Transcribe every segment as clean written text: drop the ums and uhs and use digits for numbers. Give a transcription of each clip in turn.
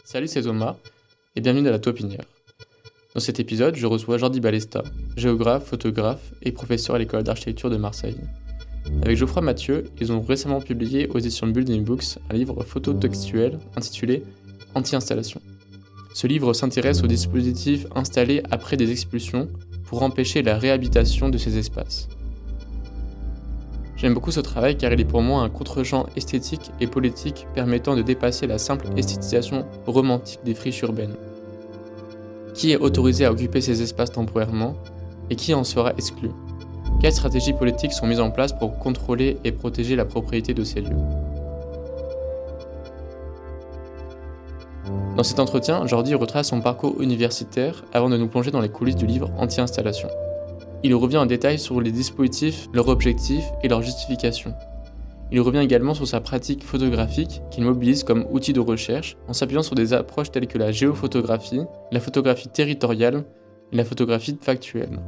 Salut, c'est Thomas et bienvenue dans la Taupinière. Dans cet épisode, je reçois Jordi Balesta, géographe, photographe et professeur à l'école d'architecture de Marseille. Avec Geoffroy Mathieu, ils ont récemment publié aux éditions Building Books un livre phototextuel intitulé Anti-installation. Ce livre s'intéresse aux dispositifs installés après des expulsions pour empêcher la réhabitation de ces espaces. J'aime beaucoup ce travail car il est pour moi un contre-champ esthétique et politique permettant de dépasser la simple esthétisation romantique des friches urbaines. Qui est autorisé à occuper ces espaces temporairement et qui en sera exclu? Quelles stratégies politiques sont mises en place pour contrôler et protéger la propriété de ces lieux? Dans cet entretien, Jordi retrace son parcours universitaire avant de nous plonger dans les coulisses du livre Anti-installation. Il revient en détail sur les dispositifs, leurs objectifs et leurs justifications. Il revient également sur sa pratique photographique qu'il mobilise comme outil de recherche en s'appuyant sur des approches telles que la géophotographie, la photographie territoriale et la photographie factuelle.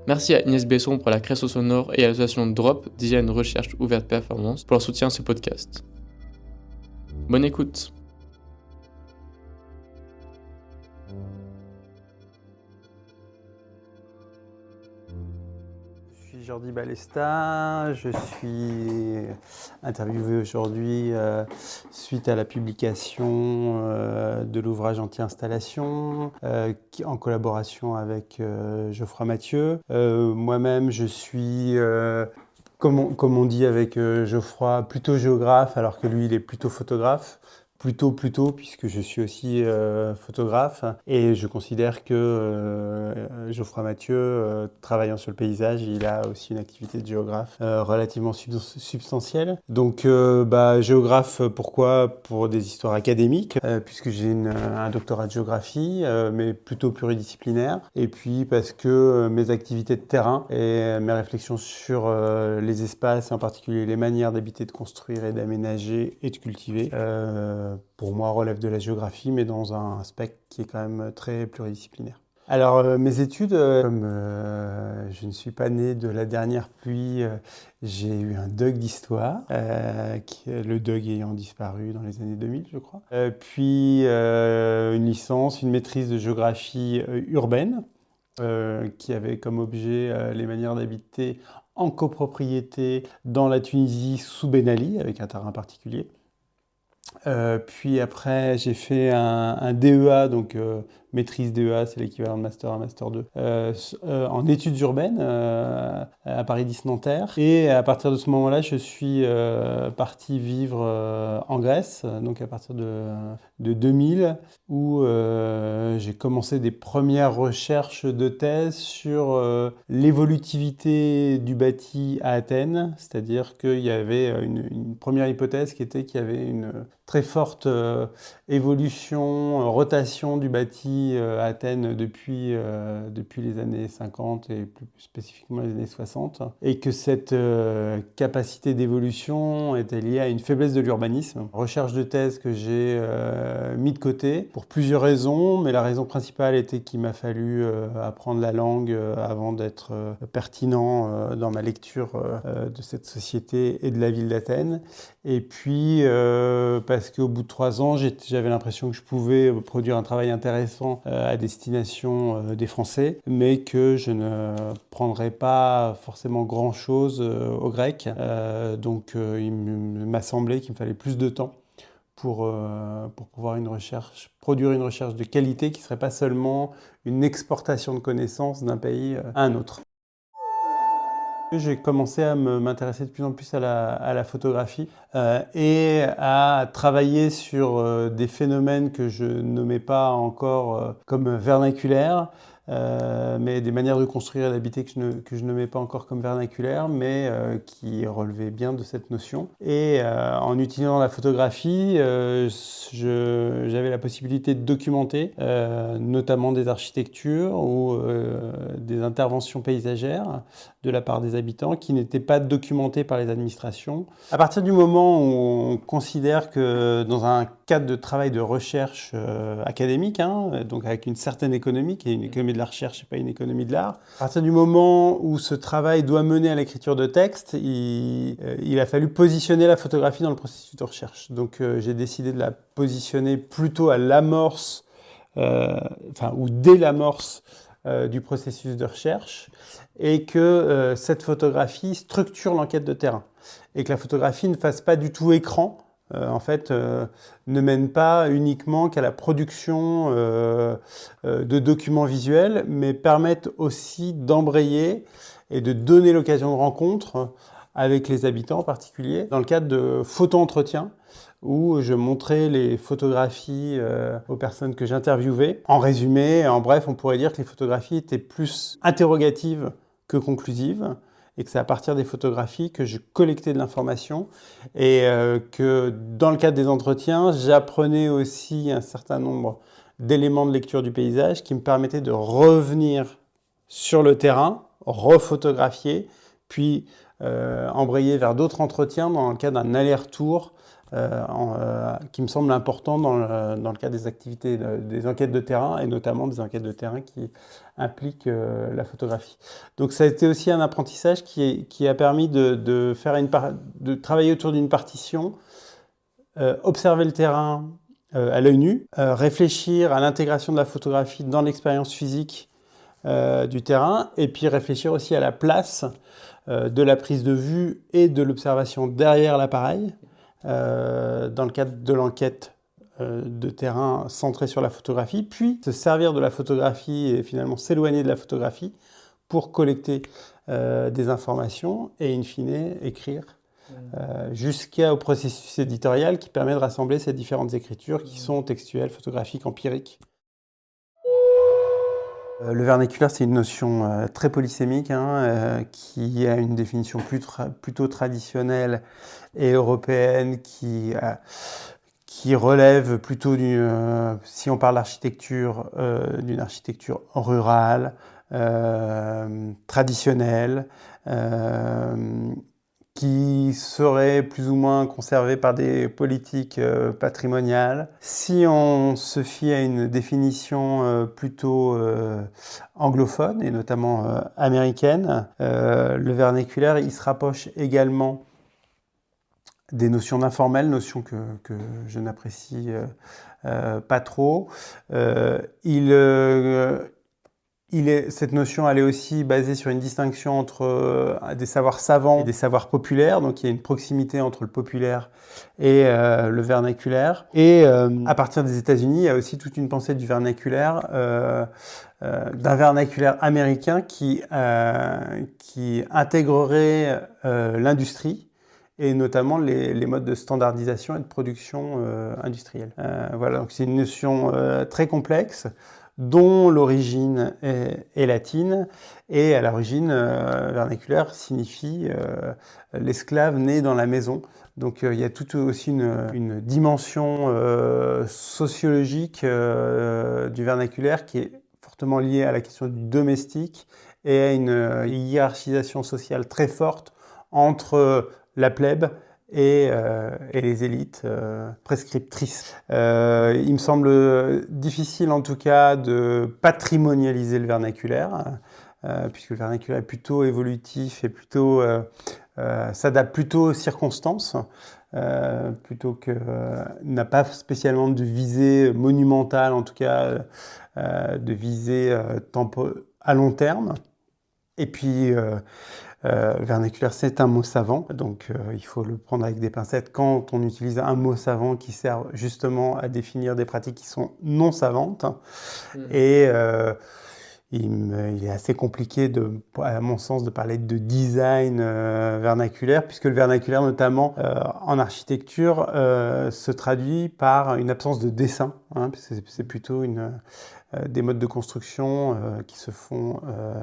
Merci à Inès Besson pour la création sonore et à l'association Drop, Design Recherche Ouverte Performance pour leur soutien à ce podcast. Bonne écoute! Je suis Jordi Balesta, je suis interviewé aujourd'hui suite à la publication de l'ouvrage Anti-installation en collaboration avec Geoffroy Mathieu. Moi-même, je suis, comme on dit avec Geoffroy, plutôt géographe alors que lui, il est plutôt photographe. Plutôt, puisque je suis aussi photographe et je considère que Geoffroy Mathieu, travaillant sur le paysage, il a aussi une activité de géographe relativement substantielle. Donc, géographe, pourquoi? Pour des histoires académiques, puisque j'ai un doctorat de géographie, mais plutôt pluridisciplinaire. Et puis parce que mes activités de terrain et mes réflexions sur les espaces, en particulier les manières d'habiter, de construire et d'aménager et de cultiver, pour moi, relève de la géographie, mais dans un spectre qui est quand même très pluridisciplinaire. Alors, mes études, comme je ne suis pas né de la dernière pluie, j'ai eu un DUG d'histoire, le DUG ayant disparu dans les années 2000, je crois. Puis une licence, une maîtrise de géographie urbaine, qui avait comme objet les manières d'habiter en copropriété dans la Tunisie sous Ben Ali, avec un terrain particulier. Puis après, j'ai fait un DEA, donc maîtrise DEA, c'est l'équivalent de Master 1, Master 2, en études urbaines à Paris 10 Nanterre. Et à partir de ce moment-là, je suis parti vivre en Grèce, donc à partir de 2000, où j'ai commencé des premières recherches de thèse sur l'évolutivité du bâti à Athènes, c'est-à-dire qu'il y avait une première hypothèse qui était qu'il y avait une très forte évolution, rotation du bâti à Athènes depuis les années 50 et plus spécifiquement les années 60, et que cette capacité d'évolution était liée à une faiblesse de l'urbanisme. Recherche de thèse que j'ai mis de côté pour plusieurs raisons, mais la raison principale était qu'il m'a fallu apprendre la langue avant d'être pertinent dans ma lecture de cette société et de la ville d'Athènes. Et puis parce qu'au bout de 3 ans, j'avais l'impression que je pouvais produire un travail intéressant à destination des Français, mais que je ne prendrais pas forcément grand-chose aux Grecs. Donc il m'a semblé qu'il me fallait plus de temps pour pouvoir produire une recherche de qualité qui ne serait pas seulement une exportation de connaissances d'un pays à un autre. J'ai commencé à m'intéresser de plus en plus à la photographie et à travailler sur des phénomènes que je ne nommais pas encore comme vernaculaires, mais des manières de construire et d'habiter que je ne nommais pas encore comme vernaculaires, mais qui relevaient bien de cette notion. Et en utilisant la photographie, j'avais la possibilité de documenter notamment des architectures ou des interventions paysagères, de la part des habitants, qui n'étaient pas documentés par les administrations. À partir du moment où on considère que dans un cadre de travail de recherche académique, donc avec une certaine économie, qui est une économie de la recherche et pas une économie de l'art, à partir du moment où ce travail doit mener à l'écriture de texte, il a fallu positionner la photographie dans le processus de recherche. Donc j'ai décidé de la positionner plutôt à l'amorce, ou dès l'amorce du processus de recherche, et que cette photographie structure l'enquête de terrain, et que la photographie ne fasse pas du tout écran, ne mène pas uniquement qu'à la production de documents visuels, mais permette aussi d'embrayer et de donner l'occasion de rencontre avec les habitants en particulier, dans le cadre de photo-entretien, où je montrais les photographies aux personnes que j'interviewais. En résumé, en bref, on pourrait dire que les photographies étaient plus interrogatives que conclusives, et que c'est à partir des photographies que je collectais de l'information, et que dans le cadre des entretiens, j'apprenais aussi un certain nombre d'éléments de lecture du paysage qui me permettaient de revenir sur le terrain, refotographier, puis embrayer vers d'autres entretiens dans le cadre d'un aller-retour qui me semble important dans le cadre des activités, des enquêtes de terrain, et notamment des enquêtes de terrain qui impliquent la photographie. Donc ça a été aussi un apprentissage qui a permis de travailler autour d'une partition, observer le terrain à l'œil nu, réfléchir à l'intégration de la photographie dans l'expérience physique du terrain, et puis réfléchir aussi à la place de la prise de vue et de l'observation derrière l'appareil, dans le cadre de l'enquête de terrain centrée sur la photographie, puis se servir de la photographie et finalement s'éloigner de la photographie pour collecter des informations et in fine écrire jusqu'au processus éditorial qui permet de rassembler ces différentes écritures qui sont textuelles, photographiques, empiriques. Le vernaculaire, c'est une notion très polysémique, qui a une définition plutôt traditionnelle et européenne, qui relève plutôt, si on parle d'architecture, d'une architecture rurale, traditionnelle, qui serait plus ou moins conservée par des politiques patrimoniales. Si on se fie à une définition plutôt anglophone, et notamment américaine, le vernaculaire, il se rapproche également des notions d'informel, notions que je n'apprécie pas trop. Cette notion, elle est aussi basée sur une distinction entre des savoirs savants et des savoirs populaires. Donc, il y a une proximité entre le populaire et le vernaculaire. Et à partir des États-Unis, il y a aussi toute une pensée du vernaculaire, d'un vernaculaire américain qui intégrerait l'industrie, et notamment les modes de standardisation et de production industrielle. Voilà, donc c'est une notion très complexe, dont l'origine est latine, et à l'origine, vernaculaire signifie l'esclave né dans la maison. Donc il y a tout aussi une dimension sociologique du vernaculaire qui est fortement liée à la question du domestique et à une hiérarchisation sociale très forte entre la plèbe et les élites prescriptrices. Il me semble difficile en tout cas de patrimonialiser le vernaculaire, puisque le vernaculaire est plutôt évolutif et plutôt s'adapte plutôt aux circonstances, plutôt que n'a pas spécialement de visée monumentale, en tout cas de visée à long terme. Et puis vernaculaire, c'est un mot savant, donc il faut le prendre avec des pincettes quand on utilise un mot savant qui sert justement à définir des pratiques qui sont non savantes. Et il est assez compliqué, à mon sens, de parler de design vernaculaire, puisque le vernaculaire, notamment en architecture, se traduit par une absence de dessin, puisque c'est plutôt des modes de construction qui se font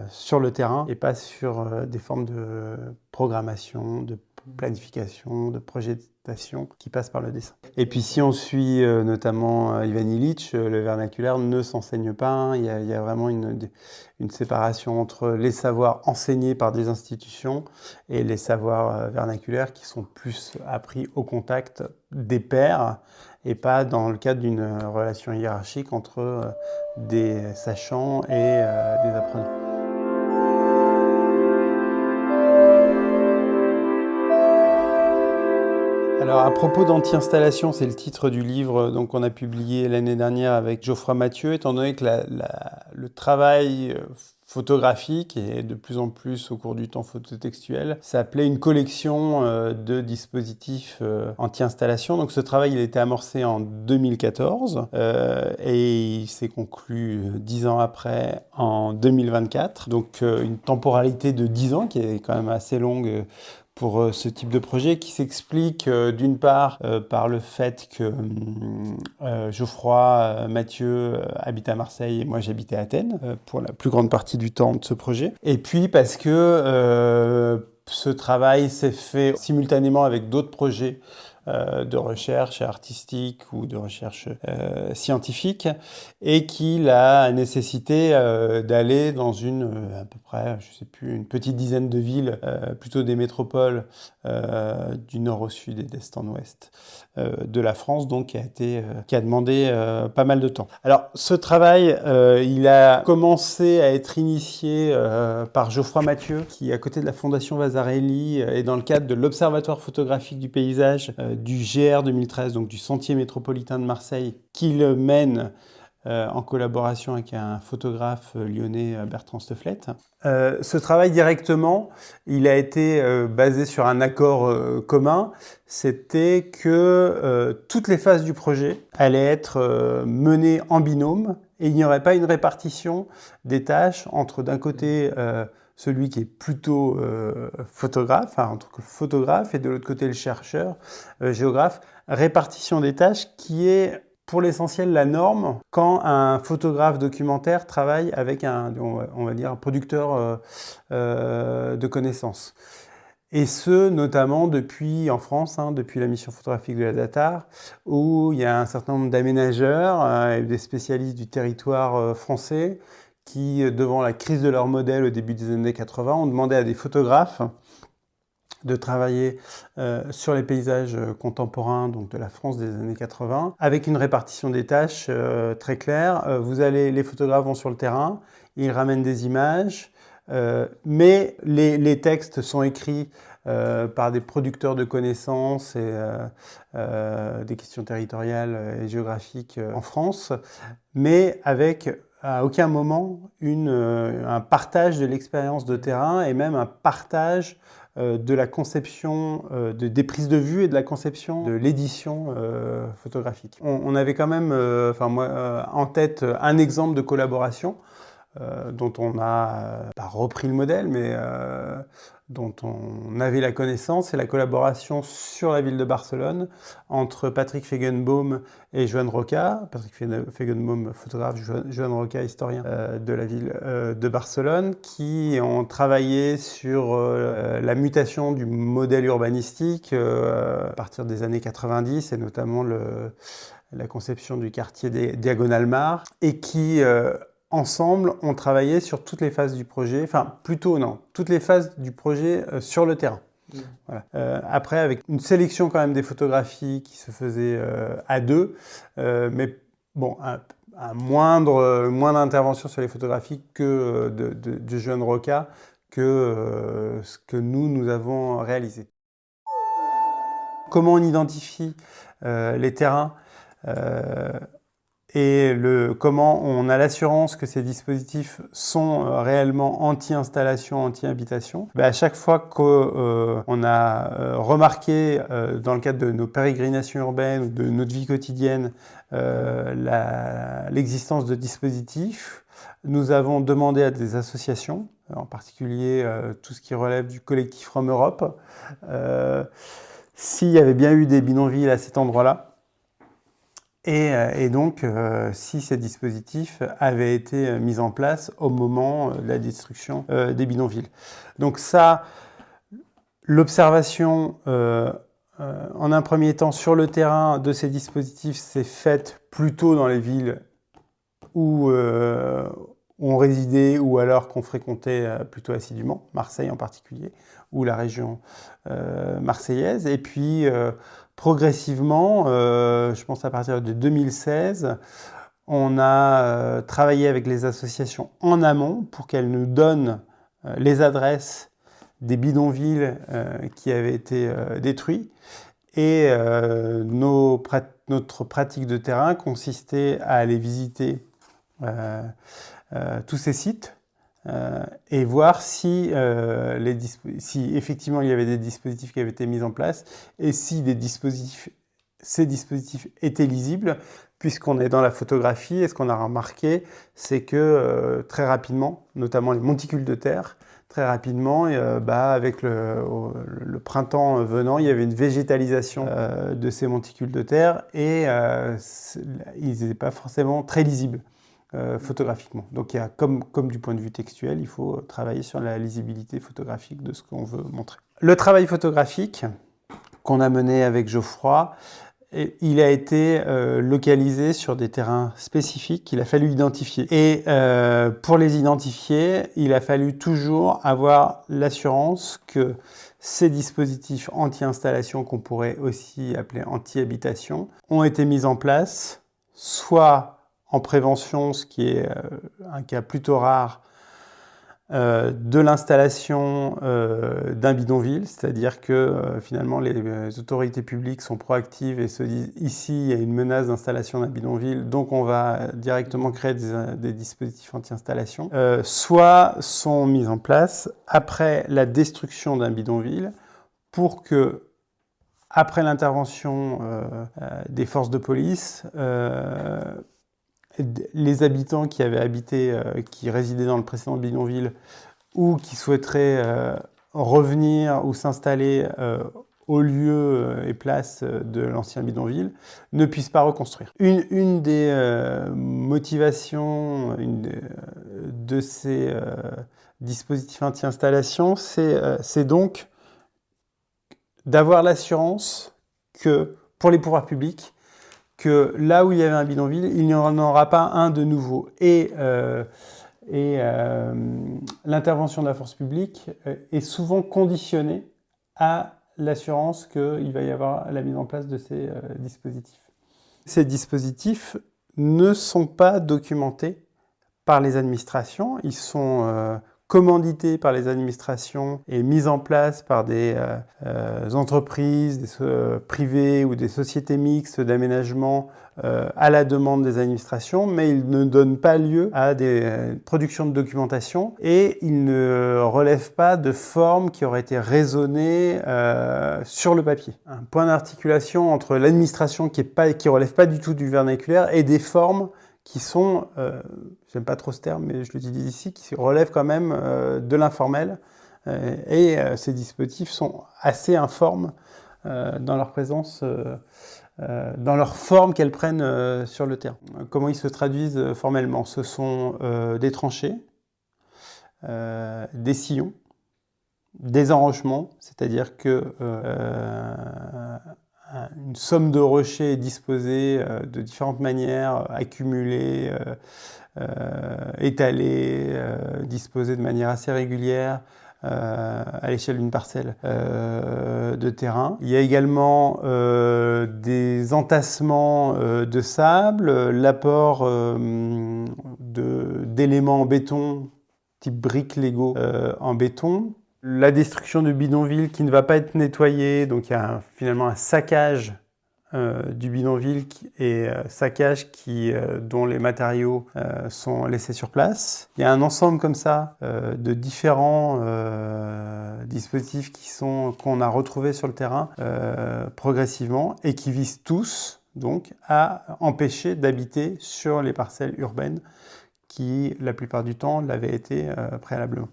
sur le terrain et pas sur des formes de programmation, de planification, de projetation qui passent par le dessin. Et puis si on suit notamment Ivan Illich, le vernaculaire ne s'enseigne pas, hein. Il y a vraiment une séparation entre les savoirs enseignés par des institutions et les savoirs vernaculaires qui sont plus appris au contact des pairs et pas dans le cadre d'une relation hiérarchique entre des sachants et des apprenants. Alors, à propos d'anti-installation, c'est le titre du livre qu'on a publié l'année dernière avec Geoffroy Mathieu, étant donné que le travail photographique et de plus en plus au cours du temps phototextuel s'appelait une collection de dispositifs anti-installation. Donc ce travail, il a été amorcé en 2014 et il s'est conclu 10 ans après en 2024. Donc une temporalité de 10 ans qui est quand même assez longue pour ce type de projet, qui s'explique d'une part par le fait que Geoffroy Mathieu habite à Marseille et moi j'habitais à Athènes pour la plus grande partie du temps de ce projet. Et puis parce que ce travail s'est fait simultanément avec d'autres projets de recherche artistique ou de recherche scientifique et qu'il a nécessité d'aller dans à peu près, je sais plus, une petite dizaine de villes, plutôt des métropoles du nord au sud et d'est en ouest de la France, donc qui a demandé pas mal de temps. Alors ce travail, il a commencé à être initié par Geoffroy Mathieu, qui à côté de la Fondation Vasarely est dans le cadre de l'Observatoire photographique du paysage du GR 2013, donc du Sentier métropolitain de Marseille, qu'il mène en collaboration avec un photographe lyonnais, Bertrand Stefflet. Ce travail directement, il a été basé sur un accord commun, c'était que toutes les phases du projet allaient être menées en binôme et il n'y aurait pas une répartition des tâches entre d'un côté celui qui est plutôt photographe, enfin, entre le photographe et de l'autre côté le chercheur, géographe, répartition des tâches qui est pour l'essentiel la norme quand un photographe documentaire travaille avec on va dire, un producteur de connaissances. Et ce, notamment en France, depuis la mission photographique de la Datar, où il y a un certain nombre d'aménageurs et des spécialistes du territoire français qui, devant la crise de leur modèle au début des années 80, ont demandé à des photographes de travailler sur les paysages contemporains donc de la France des années 80, avec une répartition des tâches très claire. Les photographes vont sur le terrain, ils ramènent des images, mais les textes sont écrits par des producteurs de connaissances et des questions territoriales et géographiques en France, mais avec à aucun moment un partage de l'expérience de terrain et même un partage de la conception, des prises de vue et de la conception de l'édition photographique. On avait quand même, moi, en tête un exemple de collaboration dont on n'a pas repris le modèle, mais dont on avait la connaissance, c'est la collaboration sur la ville de Barcelone entre Patrick Feigenbaum et Joan Roca. Patrick Feigenbaum, photographe, Joan Roca, historien de la ville de Barcelone, qui ont travaillé sur la mutation du modèle urbanistique à partir des années 90 et notamment la conception du quartier Diagonal Mar et qui ensemble, on travaillait sur toutes les phases du projet, enfin plutôt non, toutes les phases du projet sur le terrain. Voilà. Après, avec une sélection quand même des photographies qui se faisait à deux, mais bon, un moindre intervention sur les photographies que de Joan Roca que ce que nous avons réalisé. Comment on identifie les terrains et comment on a l'assurance que ces dispositifs sont réellement anti-installation, anti-habitation. À chaque fois qu'on a remarqué dans le cadre de nos pérégrinations urbaines ou de notre vie quotidienne l'existence de dispositifs, nous avons demandé à des associations, en particulier tout ce qui relève du collectif Rome Europe, s'il y avait bien eu des bidonvilles à cet endroit-là. Et donc, si ces dispositifs avaient été mis en place au moment de la destruction des bidonvilles. Donc ça, l'observation en un premier temps, sur le terrain de ces dispositifs, s'est faite plutôt dans les villes où on résidait ou alors qu'on fréquentait plutôt assidûment, Marseille en particulier, ou la région marseillaise. Et puis, progressivement, je pense à partir de 2016, on a travaillé avec les associations en amont pour qu'elles nous donnent les adresses des bidonvilles qui avaient été détruits. Et notre pratique de terrain consistait à aller visiter tous ces sites et voir si effectivement il y avait des dispositifs qui avaient été mis en place et si ces dispositifs étaient lisibles, puisqu'on est dans la photographie. Et ce qu'on a remarqué, c'est que très rapidement, notamment les monticules de terre, très rapidement, avec le printemps venant, il y avait une végétalisation de ces monticules de terre et ils n'étaient pas forcément très lisibles photographiquement. Donc, comme du point de vue textuel, il faut travailler sur la lisibilité photographique de ce qu'on veut montrer. Le travail photographique qu'on a mené avec Geoffroy, il a été localisé sur des terrains spécifiques qu'il a fallu identifier. Et pour les identifier, il a fallu toujours avoir l'assurance que ces dispositifs anti-installation, qu'on pourrait aussi appeler anti-habitation, ont été mis en place, soit en prévention, ce qui est un cas plutôt rare, de l'installation d'un bidonville, c'est-à-dire que finalement les autorités publiques sont proactives et se disent ici il y a une menace d'installation d'un bidonville, donc on va directement créer des dispositifs anti-installation, soit sont mis en place après la destruction d'un bidonville pour que, après l'intervention des forces de police, les habitants qui avaient habité, qui résidaient dans le précédent bidonville ou qui souhaiteraient revenir ou s'installer au lieu et place de l'ancien bidonville ne puissent pas reconstruire. Une des motivations de ces dispositifs anti-installation, c'est donc d'avoir l'assurance que, pour les pouvoirs publics, que là où il y avait un bidonville, il n'y en aura pas un de nouveau. Et l'intervention de la force publique est souvent conditionnée à l'assurance qu'il va y avoir la mise en place de ces dispositifs. Ces dispositifs ne sont pas documentés par les administrations. Ils sont commandités par les administrations et mises en place par des entreprises privées ou des sociétés mixtes d'aménagement à la demande des administrations, mais ils ne donnent pas lieu à des productions de documentation et ils ne relèvent pas de formes qui auraient été raisonnées sur le papier. Un point d'articulation entre l'administration qui relève pas du tout du vernaculaire et des formes qui sont, j'aime pas trop ce terme, mais je l'utilise ici, qui relèvent quand même de l'informel. Et ces dispositifs sont assez informes dans leur présence, dans leur forme qu'elles prennent sur le terrain. Comment ils se traduisent formellement? Ce sont des tranchées, des sillons, des enrochements, c'est-à-dire que une somme de rochers est disposée de différentes manières, accumulée, étalée, disposée de manière assez régulière à l'échelle d'une parcelle de terrain. Il y a également des entassements de sable, l'apport d'éléments en béton, type briques Lego en béton. La destruction du bidonville qui ne va pas être nettoyé, donc il y a finalement un saccage du bidonville et saccage dont les matériaux sont laissés sur place. Il y a un ensemble comme ça de différents dispositifs qu'on a retrouvés sur le terrain progressivement et qui visent tous donc à empêcher d'habiter sur les parcelles urbaines qui, la plupart du temps, l'avaient été préalablement.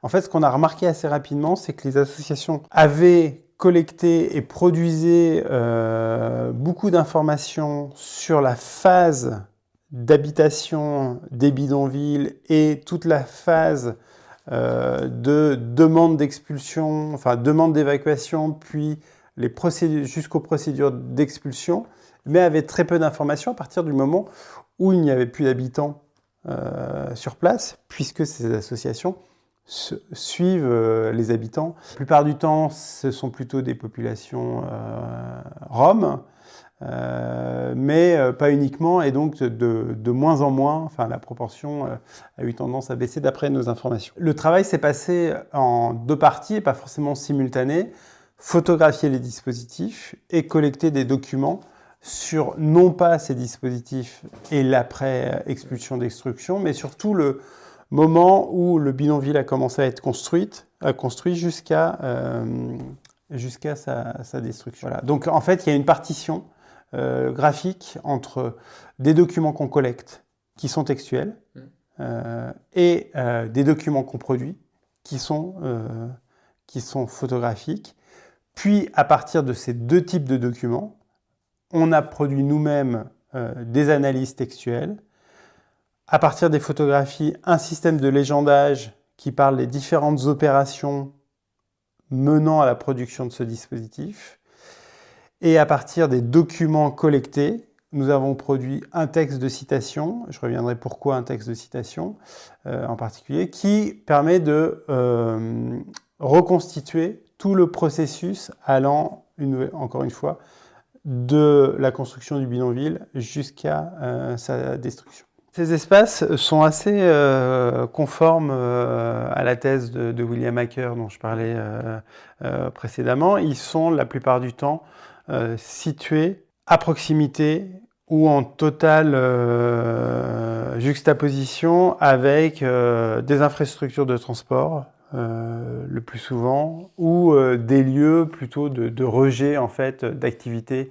En fait, ce qu'on a remarqué assez rapidement, c'est que les associations avaient collecté et produisaient beaucoup d'informations sur la phase d'habitation des bidonvilles et toute la phase de demande d'expulsion, enfin demande d'évacuation, puis jusqu'aux procédures d'expulsion, mais avec très peu d'informations à partir du moment où il n'y avait plus d'habitants sur place, puisque ces associations suivent les habitants. La plupart du temps, ce sont plutôt des populations roms, mais pas uniquement, et donc de moins en moins, enfin la proportion a eu tendance à baisser d'après nos informations. Le travail s'est passé en 2 parties, et pas forcément simultanées: photographier les dispositifs et collecter des documents sur non pas ces dispositifs et l'après-expulsion d'exstruction, mais surtout le moment où le bidonville a commencé à être construit jusqu'à sa destruction. Voilà. Donc en fait, il y a une partition graphique entre des documents qu'on collecte, qui sont textuels, et des documents qu'on produit, qui sont photographiques. Puis, à partir de ces 2 types de documents, on a produit nous-mêmes des analyses textuelles. À partir des photographies, un système de légendage qui parle des différentes opérations menant à la production de ce dispositif. Et à partir des documents collectés, nous avons produit un texte de citation, je reviendrai pourquoi un texte de citation en particulier, qui permet de reconstituer tout le processus allant, encore une fois, de la construction du bidonville jusqu'à sa destruction. Ces espaces sont assez conformes à la thèse de William Hacker dont je parlais précédemment. Ils sont la plupart du temps situés à proximité ou en totale juxtaposition avec des infrastructures de transport, le plus souvent, ou des lieux plutôt de rejet en fait, d'activités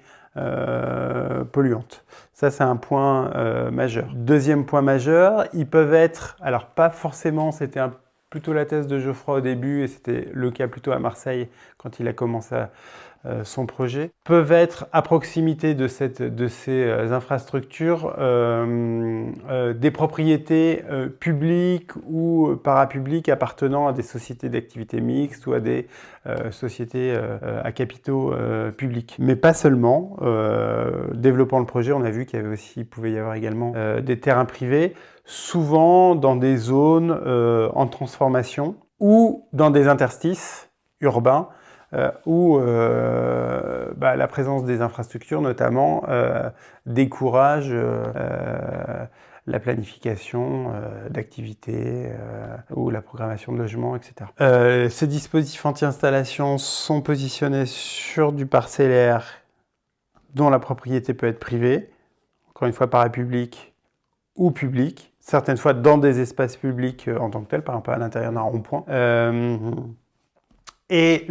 polluantes. Ça, c'est un point majeur. Deuxième point majeur, ils peuvent être, alors pas forcément, c'était plutôt la thèse de Geoffroy au début, et c'était le cas plutôt à Marseille quand il a commencé son projet, peuvent être à proximité de ces infrastructures des propriétés publiques ou parapubliques appartenant à des sociétés d'activité mixte ou à des sociétés à capitaux publics. Mais pas seulement. Développant le projet, on a vu qu'il pouvait y avoir également des terrains privés, souvent dans des zones en transformation ou dans des interstices urbains où la présence des infrastructures, notamment, décourage la planification d'activités ou la programmation de logements, etc. Ces dispositifs anti-installation sont positionnés sur du parcellaire dont la propriété peut être privée, encore une fois parapublique ou publique, certaines fois dans des espaces publics en tant que tels, par exemple à l'intérieur d'un rond-point. Et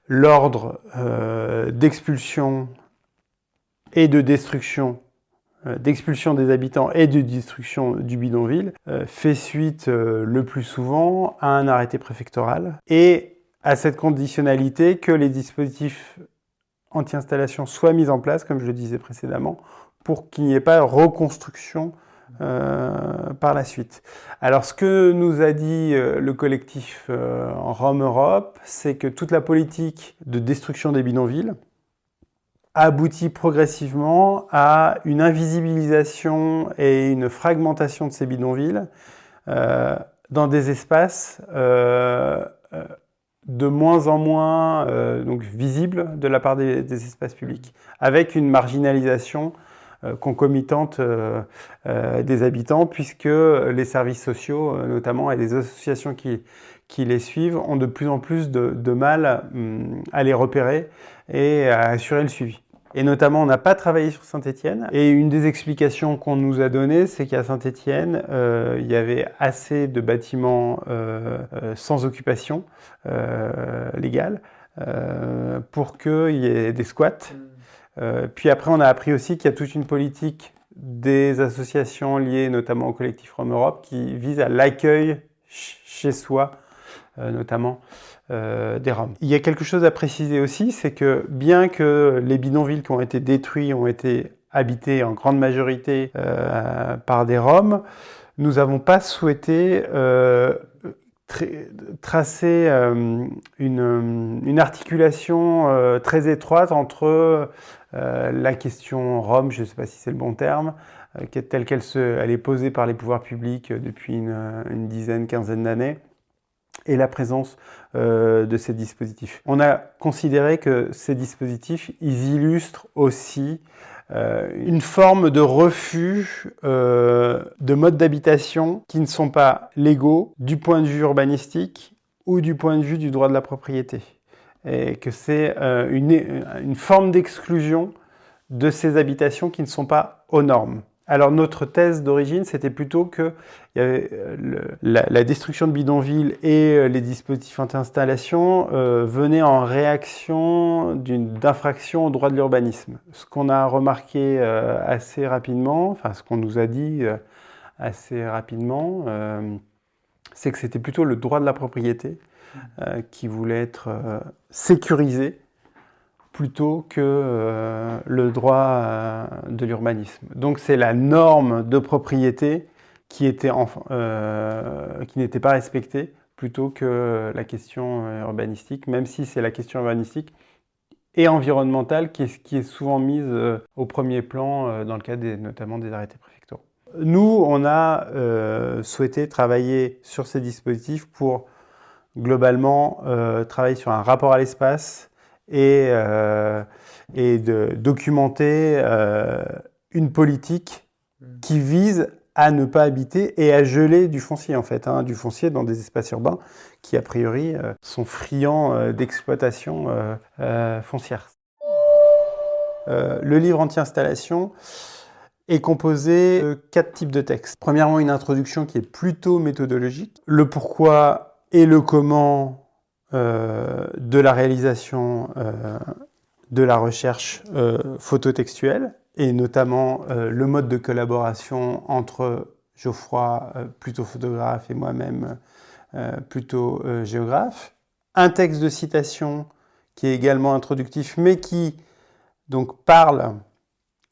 l'ordre d'expulsion et de destruction, d'expulsion des habitants et de destruction du bidonville fait suite le plus souvent à un arrêté préfectoral et à cette conditionnalité que les dispositifs anti-installation soient mis en place, comme je le disais précédemment, pour qu'il n'y ait pas reconstruction par la suite. Alors, ce que nous a dit le collectif Rome Europe, c'est que toute la politique de destruction des bidonvilles aboutit progressivement à une invisibilisation et une fragmentation de ces bidonvilles dans des espaces de moins en moins donc visibles de la part des espaces publics, avec une marginalisation concomitante des habitants, puisque les services sociaux, notamment, et les associations qui les suivent, ont de plus en plus de mal à les repérer et à assurer le suivi. Et notamment, on n'a pas travaillé sur Saint-Étienne. Et une des explications qu'on nous a données, c'est qu'à Saint-Étienne, il y avait assez de bâtiments sans occupation légale pour qu'il y ait des squats. Puis après, on a appris aussi qu'il y a toute une politique des associations liées notamment au collectif Rome Europe qui vise à l'accueil chez soi, notamment des Roms. Il y a quelque chose à préciser aussi, c'est que bien que les bidonvilles qui ont été détruits ont été habités en grande majorité par des Roms, nous n'avons pas souhaité tracer une articulation très étroite entre la question Rome, je ne sais pas si c'est le bon terme, telle elle est posée par les pouvoirs publics depuis une dizaine, quinzaine d'années, et la présence de ces dispositifs. On a considéré que ces dispositifs, ils illustrent aussi une forme de refus de modes d'habitation qui ne sont pas légaux du point de vue urbanistique ou du point de vue du droit de la propriété. Et que c'est une forme d'exclusion de ces habitations qui ne sont pas aux normes. Alors notre thèse d'origine, c'était plutôt que la destruction de bidonvilles et les dispositifs anti-installation venaient en réaction d'infraction au droit de l'urbanisme. Ce qu'on a remarqué assez rapidement, enfin ce qu'on nous a dit assez rapidement, c'est que c'était plutôt le droit de la propriété qui voulait être sécurisé plutôt que le droit de l'urbanisme. Donc c'est la norme de propriété qui n'était pas respectée plutôt que la question urbanistique, même si c'est la question urbanistique et environnementale qui est souvent mise au premier plan dans le cadre notamment des arrêtés préfectoraux. Nous, on a souhaité travailler sur ces dispositifs pour globalement travailler sur un rapport à l'espace et de documenter une politique qui vise à ne pas habiter et à geler du foncier en fait, du foncier dans des espaces urbains qui a priori sont friands d'exploitation foncière. Le livre anti-installation est composé de 4 types de textes. Premièrement, une introduction qui est plutôt méthodologique, le pourquoi et le comment de la réalisation de la recherche phototextuelle, et notamment le mode de collaboration entre Geoffroy, plutôt photographe, et moi-même, plutôt géographe. Un texte de citation qui est également introductif, mais qui donc parle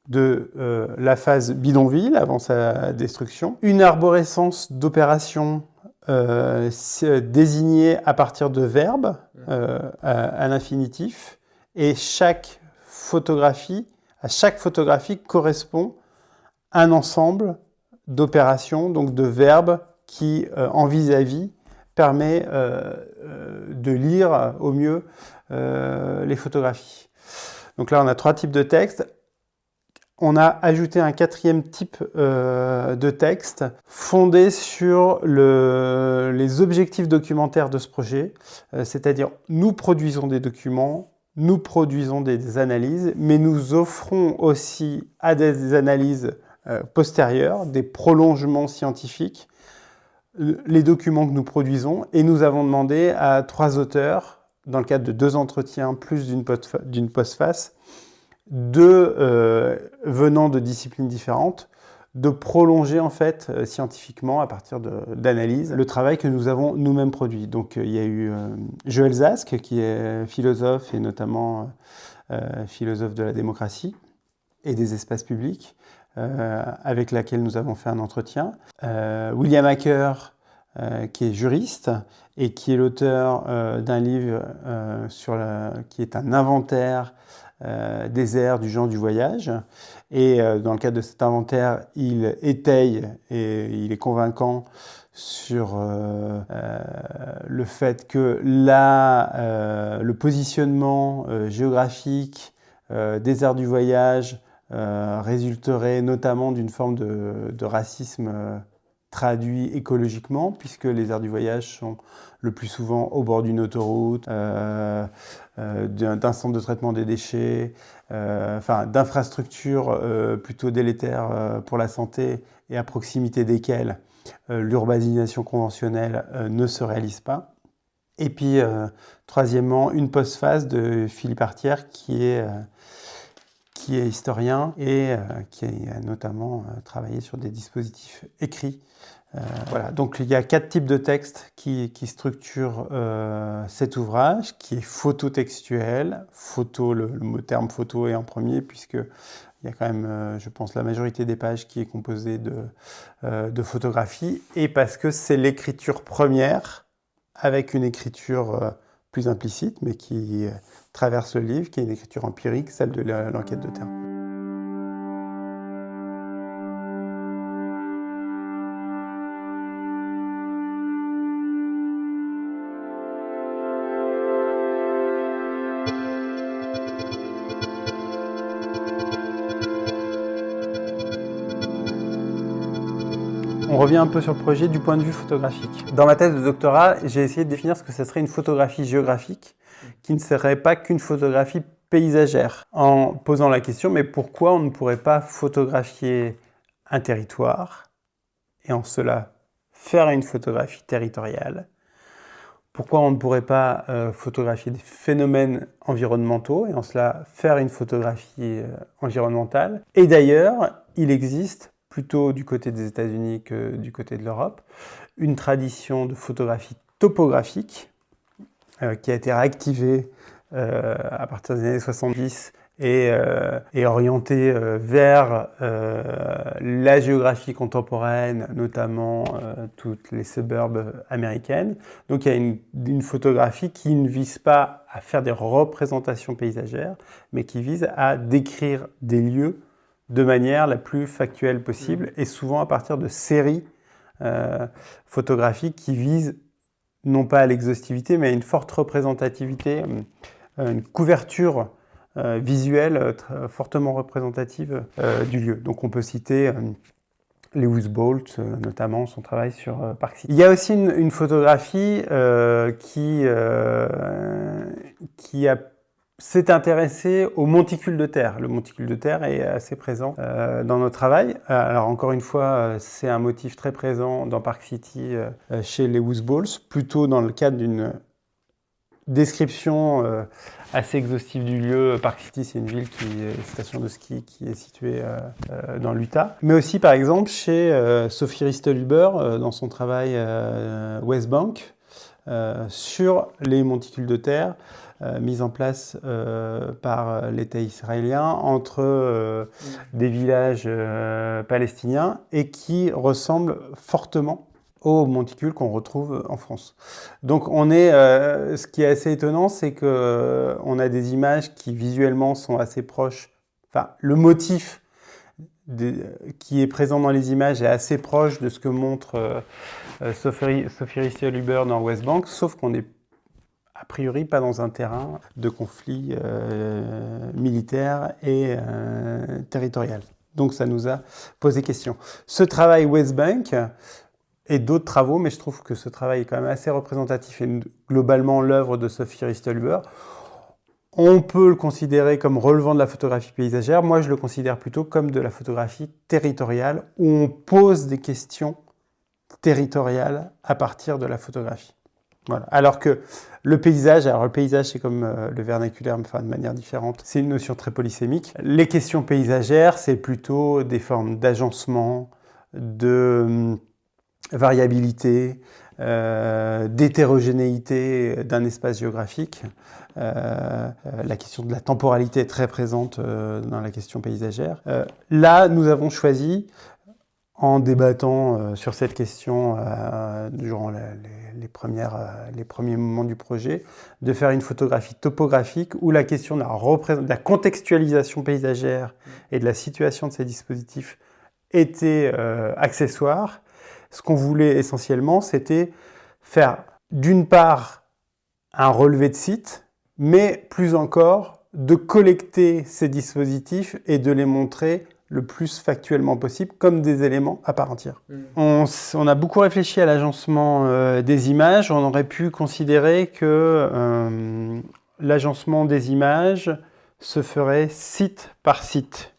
de la phase bidonville avant sa destruction. Une arborescence d'opérations désignées à partir de verbes à l'infinitif, et à chaque photographie correspond un ensemble d'opérations, donc de verbes qui, en vis-à-vis, permet de lire au mieux les photographies. Donc là, on a 3 types de textes. On a ajouté un 4e type de texte fondé sur les objectifs documentaires de ce projet, c'est-à-dire nous produisons des documents, nous produisons des analyses, mais nous offrons aussi à des analyses postérieures, des prolongements scientifiques, les documents que nous produisons, et nous avons demandé à 3 auteurs, dans le cadre de 2 entretiens plus d'une postface, venant de disciplines différentes, de prolonger en fait scientifiquement à partir d'analyses le travail que nous avons nous-mêmes produit. Donc il y a eu Joël Zask qui est philosophe et notamment philosophe de la démocratie et des espaces publics, avec laquelle nous avons fait un entretien. William Hacker qui est juriste et qui est l'auteur d'un livre qui est un inventaire des aires du genre du voyage. Et dans le cadre de cet inventaire, il étaye et il est convaincant sur le fait que le positionnement géographique des aires du voyage résulterait notamment d'une forme de racisme traduit écologiquement, puisque les aires du voyage sont le plus souvent au bord d'une autoroute, d'un centre de traitement des déchets, d'infrastructures plutôt délétères pour la santé et à proximité desquelles l'urbanisation conventionnelle ne se réalise pas. Et puis, troisièmement, une postface de Philippe Artière qui est historien et qui a notamment travaillé sur des dispositifs écrits. Voilà, donc il y a 4 types de textes qui structurent cet ouvrage, qui est phototextuel. Le terme photo est en premier, puisqu'il y a quand même, je pense, la majorité des pages qui est composée de photographies, et parce que c'est l'écriture première avec une écriture plus implicite, mais qui traverse le livre, qui est une écriture empirique, celle de l'enquête de terrain. On revient un peu sur le projet du point de vue photographique. Dans ma thèse de doctorat, j'ai essayé de définir ce que ce serait une photographie géographique, qui ne serait pas qu'une photographie paysagère, en posant la question, mais pourquoi on ne pourrait pas photographier un territoire et en cela faire une photographie territoriale? Pourquoi on ne pourrait pas photographier des phénomènes environnementaux et en cela faire une photographie environnementale? Et d'ailleurs, il existe, plutôt du côté des États-Unis que du côté de l'Europe, une tradition de photographie topographique qui a été réactivée à partir des années 70 et orientée vers la géographie contemporaine, notamment toutes les suburbs américaines. Donc il y a une photographie qui ne vise pas à faire des représentations paysagères, mais qui vise à décrire des lieux de manière la plus factuelle possible et souvent à partir de séries photographiques qui visent non pas à l'exhaustivité mais à une forte représentativité, une couverture visuelle fortement représentative du lieu. Donc on peut citer Lewis Bolt, notamment son travail sur Park City. Il y a aussi une photographie qui s'est intéressé au monticule de terre. Le monticule de terre est assez présent dans notre travail. Alors encore une fois, c'est un motif très présent dans Park City chez Lewis Bolt, plutôt dans le cadre d'une description assez exhaustive du lieu. Park City, c'est une ville une station de ski qui est située dans l'Utah. Mais aussi par exemple chez Sophie Ristel-Huber dans son travail West Bank sur les monticules de terre mise en place par l'État israélien entre des villages palestiniens et qui ressemblent fortement aux monticules qu'on retrouve en France. Donc ce qui est assez étonnant, c'est qu'on a des images qui visuellement sont assez proches. Enfin, le motif qui est présent dans les images est assez proche de ce que montre Sophie Ristel-Huber dans West Bank, sauf qu'on est a priori pas dans un terrain de conflit militaire et territorial. Donc ça nous a posé question. Ce travail West Bank et d'autres travaux, mais je trouve que ce travail est quand même assez représentatif et globalement l'œuvre de Sophie Ristel-Huber, on peut le considérer comme relevant de la photographie paysagère. Moi, je le considère plutôt comme de la photographie territoriale où on pose des questions territoriales à partir de la photographie. Voilà. Alors que le paysage, c'est comme le vernaculaire, mais enfin de manière différente. C'est une notion très polysémique. Les questions paysagères, c'est plutôt des formes d'agencement, de variabilité, d'hétérogénéité d'un espace géographique. La question de la temporalité est très présente dans la question paysagère. Là, nous avons choisi, en débattant sur cette question durant les premiers moments du projet, de faire une photographie topographique où la question de la contextualisation paysagère et de la situation de ces dispositifs était accessoire. Ce qu'on voulait essentiellement, c'était faire d'une part un relevé de site, mais plus encore de collecter ces dispositifs et de les montrer le plus factuellement possible, comme des éléments à part entière. On a beaucoup réfléchi à l'agencement des images. On aurait pu considérer que l'agencement des images se ferait site par site.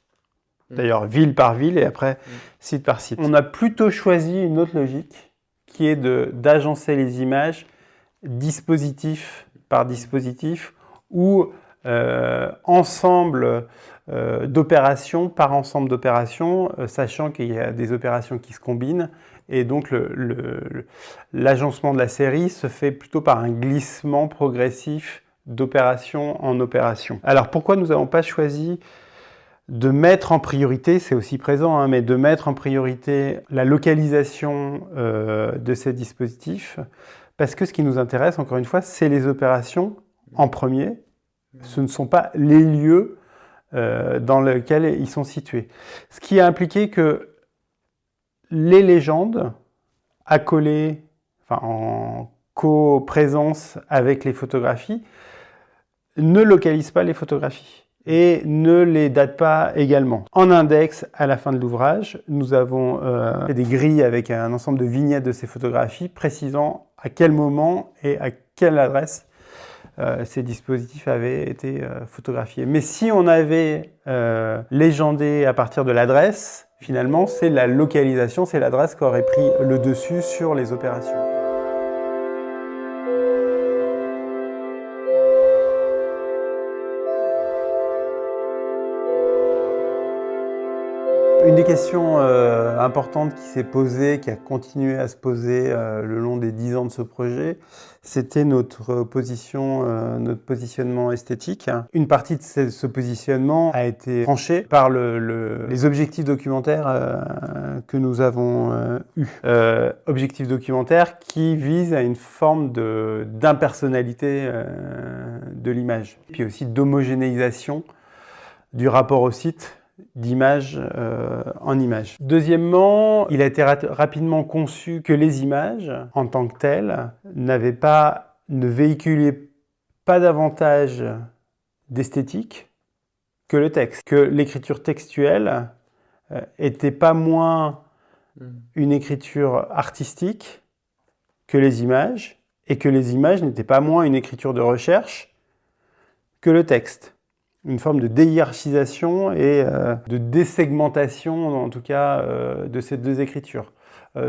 D'ailleurs, ville par ville et après site par site. On a plutôt choisi une autre logique qui est d'agencer les images dispositif par dispositif ou ensemble d'opérations par ensemble d'opérations, sachant qu'il y a des opérations qui se combinent et donc l'agencement de la série se fait plutôt par un glissement progressif d'opération en opération. Alors pourquoi nous n'avons pas choisi de mettre en priorité, c'est aussi présent, mais de mettre en priorité la localisation de ces dispositifs? parce que ce qui nous intéresse, encore une fois, c'est les opérations en premier. Ce ne sont pas les lieux dans lesquels ils sont situés. Ce qui a impliqué que les légendes accolées, en co-présence avec les photographies, ne localisent pas les photographies et ne les datent pas également. En index, à la fin de l'ouvrage, nous avons fait des grilles avec un ensemble de vignettes de ces photographies précisant à quel moment et à quelle adresse ces dispositifs avaient été photographiés. Mais si on avait légendé à partir de l'adresse, finalement, c'est la localisation, c'est l'adresse qui aurait pris le dessus sur les opérations. Une des questions importantes qui s'est posée, qui a continué à se poser le long des 10 ans de ce projet, c'était notre positionnement esthétique. Une partie de ce positionnement a été tranchée par les objectifs documentaires que nous avons eus. Objectifs documentaires qui visent à une forme d'impersonnalité de l'image, puis aussi d'homogénéisation du rapport au site, d'image en image. Deuxièmement, il a été rapidement conçu que les images, en tant que telles, ne véhiculaient pas davantage d'esthétique que le texte. Que l'écriture textuelle était pas moins une écriture artistique que les images, et que les images n'étaient pas moins une écriture de recherche que le texte. Une forme de déhiérarchisation et de désegmentation, en tout cas, de ces deux écritures.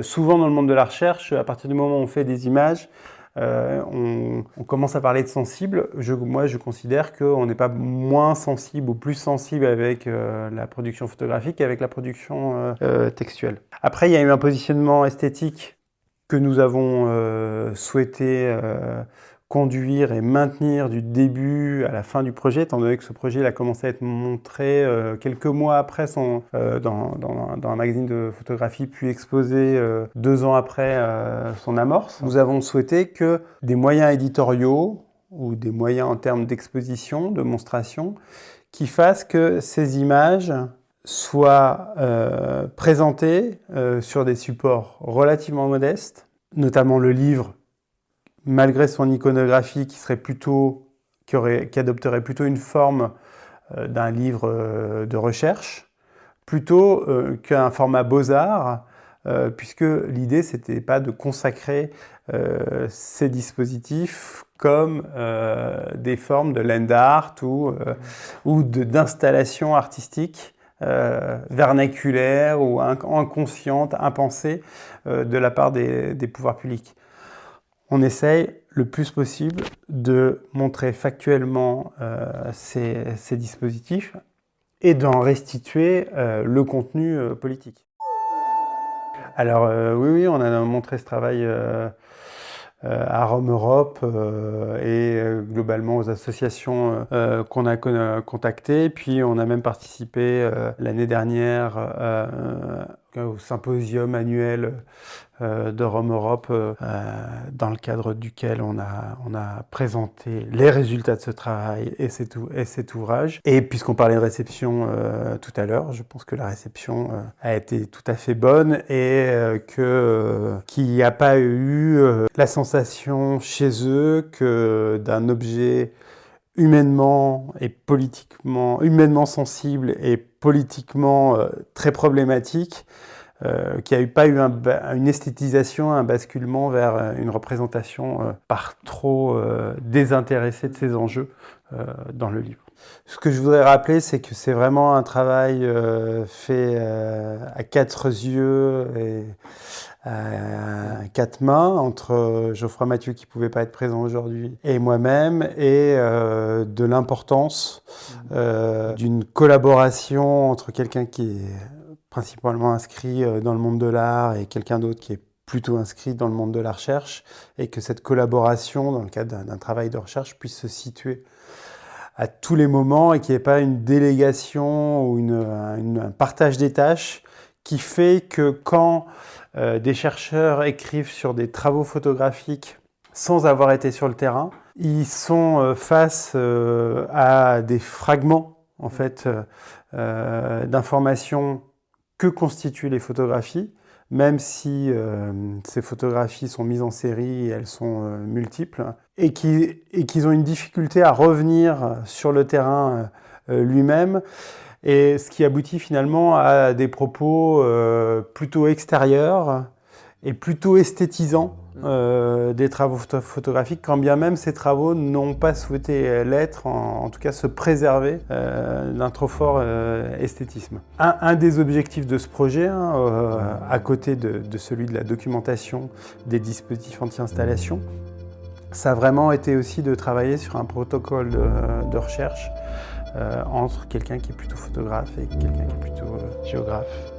Souvent dans le monde de la recherche, à partir du moment où on fait des images, on commence à parler de sensible. Moi, je considère qu'on n'est pas moins sensible ou plus sensible avec la production photographique qu'avec la production textuelle. Après, il y a eu un positionnement esthétique que nous avons souhaité conduire et maintenir du début à la fin du projet, étant donné que ce projet a commencé à être montré quelques mois après dans un magazine de photographie, puis exposé 2 ans après son amorce. Nous avons souhaité que des moyens éditoriaux ou des moyens en termes d'exposition, de monstration, qui fassent que ces images soient présentées sur des supports relativement modestes, notamment le livre, malgré son iconographie qui adopterait plutôt une forme d'un livre de recherche, plutôt qu'un format Beaux-Arts, puisque l'idée, c'était pas de consacrer ces dispositifs comme des formes de land art ou d'installations artistiques vernaculaires ou inconscientes, impensées de la part des pouvoirs publics. On essaye le plus possible de montrer factuellement ces dispositifs et d'en restituer le contenu politique. Alors oui, on a montré ce travail à Rome Europe et globalement aux associations qu'on a contactées. Puis on a même participé l'année dernière au symposium annuel de Rome Europe, dans le cadre duquel on a présenté les résultats de ce travail et cet ouvrage. Et puisqu'on parlait de réception tout à l'heure, je pense que la réception a été tout à fait bonne et qu'il n'y a pas eu la sensation chez eux que d'un objet humainement sensible et politiquement très problématique, qu'il n'y a pas eu une esthétisation, un basculement vers une représentation par trop désintéressée de ces enjeux dans le livre. Ce que je voudrais rappeler, c'est que c'est vraiment un travail fait à 4 yeux et à 4 mains, entre Geoffroy Mathieu, qui ne pouvait pas être présent aujourd'hui, et moi-même, et de l'importance d'une collaboration entre quelqu'un qui est principalement inscrit dans le monde de l'art et quelqu'un d'autre qui est plutôt inscrit dans le monde de la recherche, et que cette collaboration, dans le cadre d'un travail de recherche, puisse se situer à tous les moments et qu'il n'y ait pas une délégation ou un partage des tâches qui fait que quand des chercheurs écrivent sur des travaux photographiques sans avoir été sur le terrain. Ils sont face à des fragments en fait, d'informations que constituent les photographies, même si ces photographies sont mises en série, elles sont multiples, et qu'ils ont une difficulté à revenir sur le terrain lui-même, et ce qui aboutit finalement à des propos plutôt extérieurs et plutôt esthétisants des travaux photographiques, quand bien même ces travaux n'ont pas souhaité l'être, en tout cas se préserver d'un trop fort esthétisme. Un des objectifs de ce projet, à côté de celui de la documentation des dispositifs anti-installation, ça a vraiment été aussi de travailler sur un protocole de recherche entre quelqu'un qui est plutôt photographe et quelqu'un qui est plutôt géographe.